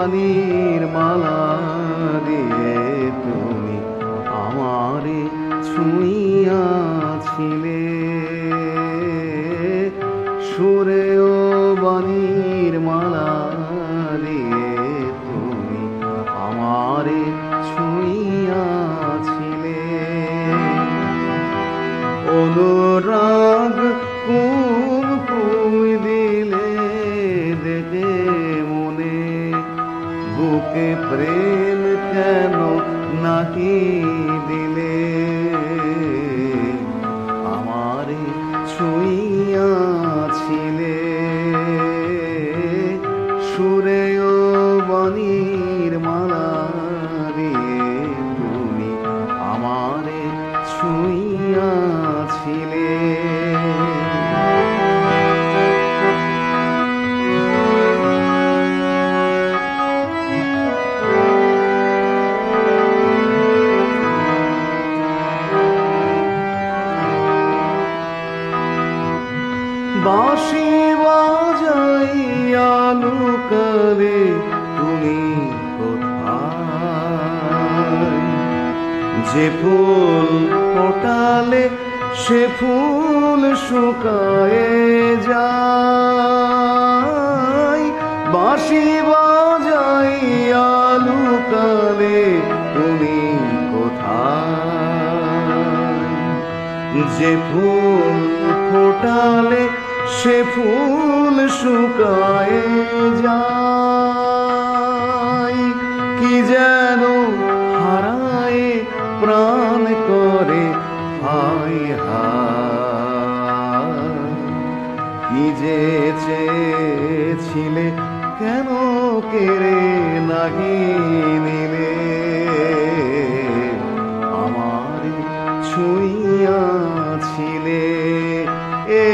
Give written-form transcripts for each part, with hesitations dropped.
বাণীর মালা দিয়ে তুমি আমারে ছুঁইয়াছিলে, সুরে ও বাণীর মালা দিয়ে তুমি আমারে ছুঁইয়াছিলে। অনুরাগ কুমকুম দিলে দেখে মনে, বুকে প্রেম কেন নাকি দিলে, আমারে ছুঁইয়াছিলে, সুরে ও বাণীর মালা দিয়ে তুমি আমারে ছুঁইয়াছিলে। বাঁশি বাজাইয়া লুকালে তুমি কোথায়, যে ফুল ফোটালে সে ফুল শুকায়ে যায়। বাঁশি বাজাইয়া লুকালে তুমি কোথায়, যে ফুল ফোটালে সে ফুল শুকায়ে যায়। কি যেন হারায় প্রাণ করে হায় হায়, কি যে চেয়েছিলে কেন কেড়ে নাহি নিলে, আমারে ছুঁইয়াছিলে, এ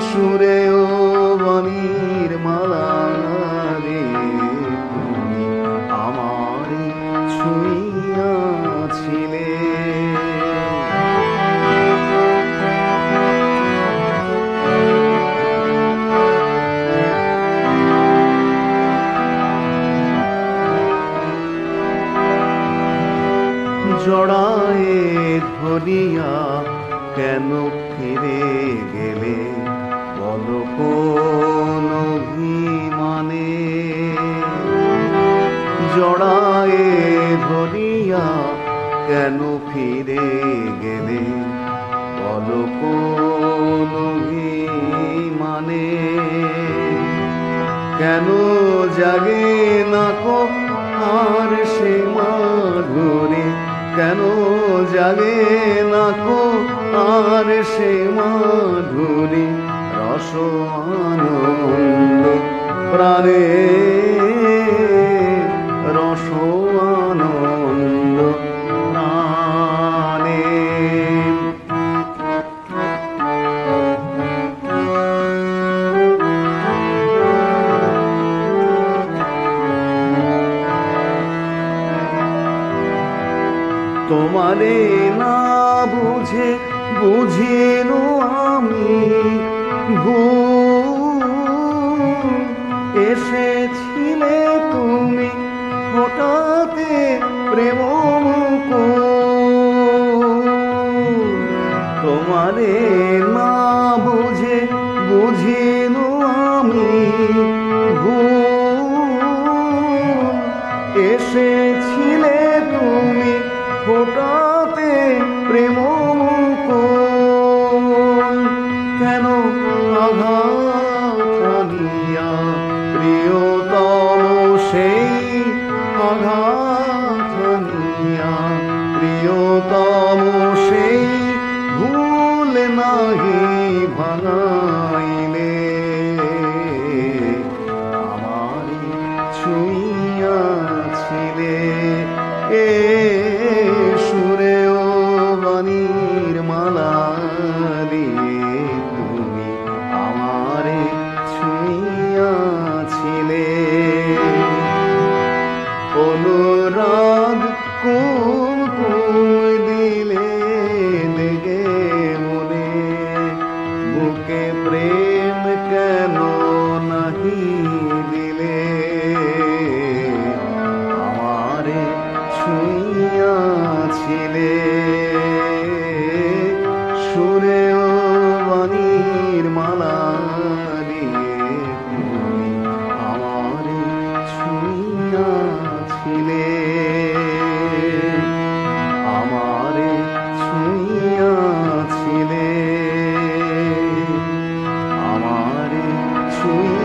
সুরে ও বাণীর মালা দিয়ে তুমি আমারে ছুঁইয়াছিলে। জড়ায়ে ধরিয়া কেন ফিরে গেলে, বলো কোন অভিমানে, জড়ায়ে ধরিয়া কেন ফিরে গেলে, বলো কোন অভিমানে, কেন জাগে না কো আর সে মাধুরী, কেন জাগে না কো আর সে মাধুরী, রস আনন্দ প্রাণে, রস আনন্দ প্রাণে। তোমারে না বুঝে বুঝিনু আমি ভুল, এসেছিলে তুমি ফোটাতে প্রেম মুকুল। তোমারে না বুঝে বুঝিনু আমি ভুল, এসেছিলে তুমি ফোটাতে প্রেম মুকুল। কেন আঘাত আনিয়া প্রিয়তম সেই, আঘাত আনিয়া প্রিয়তম সেই ভুল না সুরে ও বাণীর মালা দিয়ে তুমি আমারে ছুঁইয়াছিলে, আমারে ছুঁইয়াছিলে, আমারে ছুঁইয়া